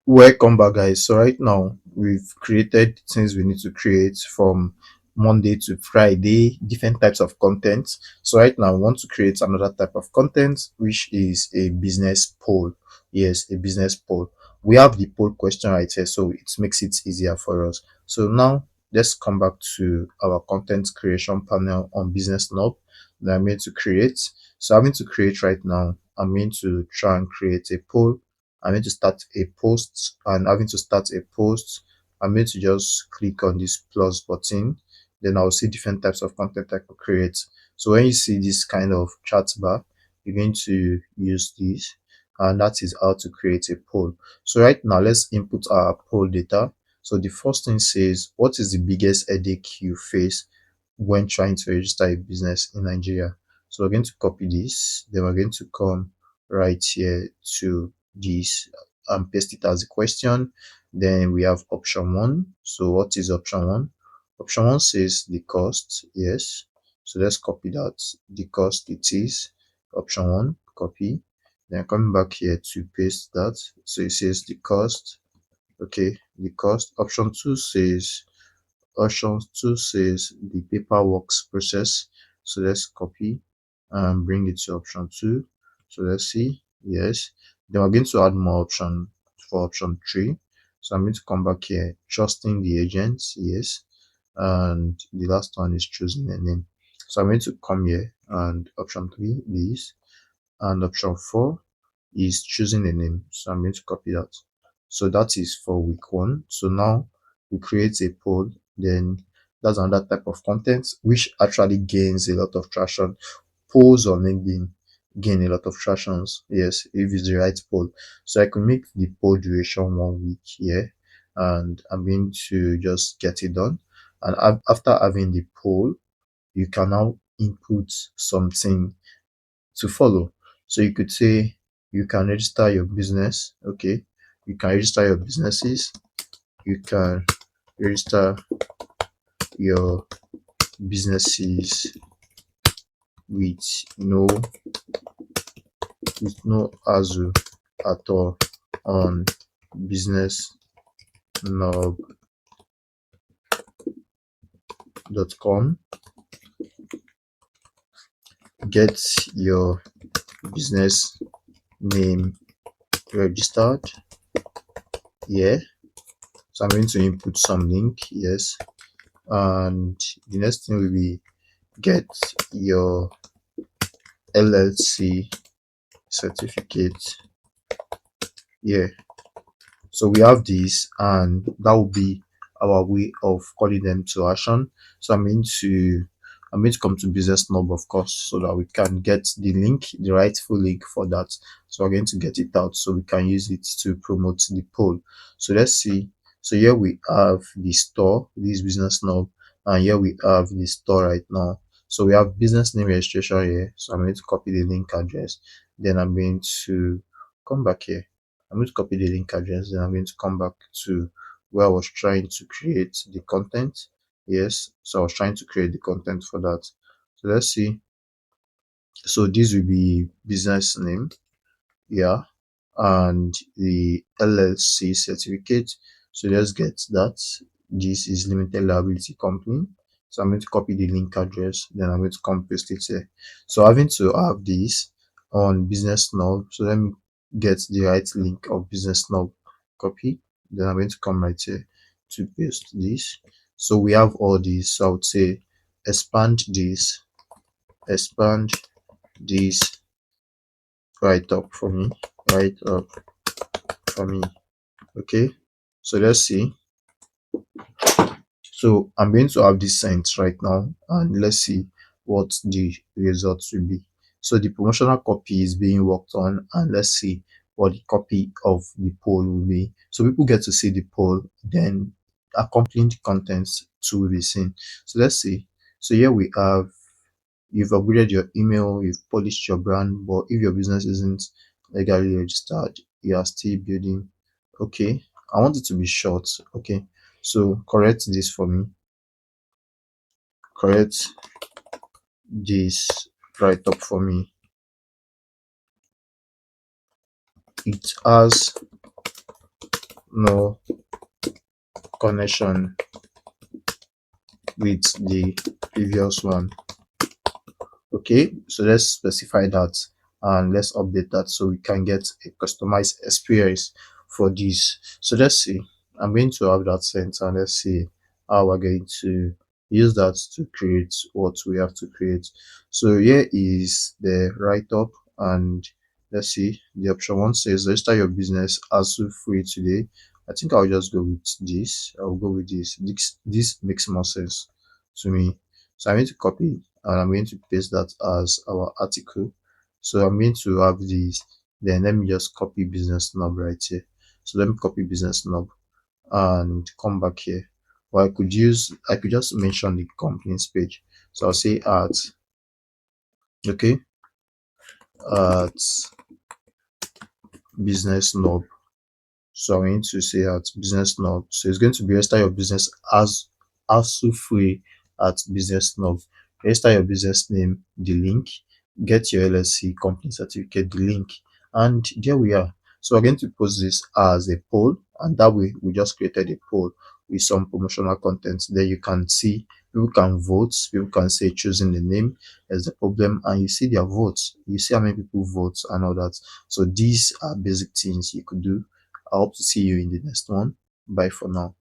Welcome back, guys. So right now we've created things we need to create from Monday to Friday, different types of content. So right now we want to create another type of content, which is a business poll. Yes, a business poll. We have the poll question right here, so it makes it easier for us. So now let's come back to our content creation panel on Business Knob that I'm going to create. So I'm going to create right now. I'm going to try and create a poll. I'm going to start a post, and having to start a post, I'm going to just click on this plus button. Then I'll see different types of content I could create. So when you see this kind of chat bar, you're going to use this, and that is how to create a poll. So right now, let's input our poll data. So the first thing says, what is the biggest headache you face when trying to register a business in Nigeria? So we're going to copy this, then we're going to come right here to this and paste it as a question. Then we have option one. So what is option one? Option one says the cost. Yes. So let's copy that. The cost it is option one, copy. Then coming back here to paste that. So it says the cost. Okay, the cost. Option two says the paperwork process. So let's copy and bring it to option two. So let's see. Yes. Then we're going to add more option for option three. So I'm going to come back here, trusting the agents. Yes. And the last one is choosing a name. So I'm going to come here and option three, this, and option four is choosing a name. So I'm going to copy that. So that is for week one. So now we create a poll. Then that's another type of content which actually gains a lot of traction. Polls on LinkedIn gain a lot of tractions. Yes, if it's the right poll. So I can make the poll duration 1 week here, and I'm going to just get it done. And after having the poll, you can now input something to follow. So you could say you can register your business. Okay, you can register your businesses. You can register your businesses with no hassle at all on businessnob.com. Get your business name registered. Yeah. So I'm going to input some link. Yes. And the next thing will be get your LLC certificate. Yeah. So we have this, and that will be our way of calling them to action. So I'm going to come to Business Knob, of course, so that we can get the link, the rightful link for that. So we're going to get it out so we can use it to promote the poll. So let's see. So here we have the store, this Business Knob, and here we have the store right now. So we have business name registration here. So I'm going to copy the link address. Then I'm going to come back here. I'm going to copy the link address, then I'm going to come back to where I was trying to create the content. Yes, so I was trying to create the content for that. So let's see. So this will be business name, yeah, and the LLC certificate. So let's get that. This is limited liability company. So I'm going to copy the link address, then I'm going to come paste it here. So having to have this on Business Knob. So let me get the right link of Business Knob, copy. Then I'm going to come right here to paste this. So we have all these. So I would say expand this right up for me, right up for me. Okay, so let's see. So I'm going to have this sent right now, and let's see what the results will be. So the promotional copy is being worked on, and let's see what the copy of the poll will be. So people get to see the poll, then accompanying contents too will be seen. So let's see. So here we have, you've upgraded your email, you've polished your brand, but if your business isn't legally registered, you are still building. Okay, I want it to be short. Okay, so correct this for me. Correct this right up for me. It has no connection with the previous one. Okay, so let's specify that and let's update that so we can get a customized experience for this. So let's see, I'm going to have that sent and let's see how we're going to use that to create what we have to create. So here is the write-up, and let's see, the option one says register your business as free today. I think I'll just go with this. I'll go with this makes more sense to me. So I'm going to copy and I'm going to paste that as our article. So I'm going to have this. Then let me just copy business knob right here. So let me copy business knob and come back here. Or I could just mention the company's page. So I'll say at, okay, at business knob. So I'm going to say at business knob. So it's going to be register your business as also free at business knob. Register your business name, the link, get your LLC company certificate, the link, and there we are. So we're going to post this as a poll, and that way we just created a poll with some promotional content. There you can see people can vote, people can say choosing the name as the problem, and you see their votes. You see how many people vote and all that. So these are basic things you could do. I hope to see you in the next one. Bye for now.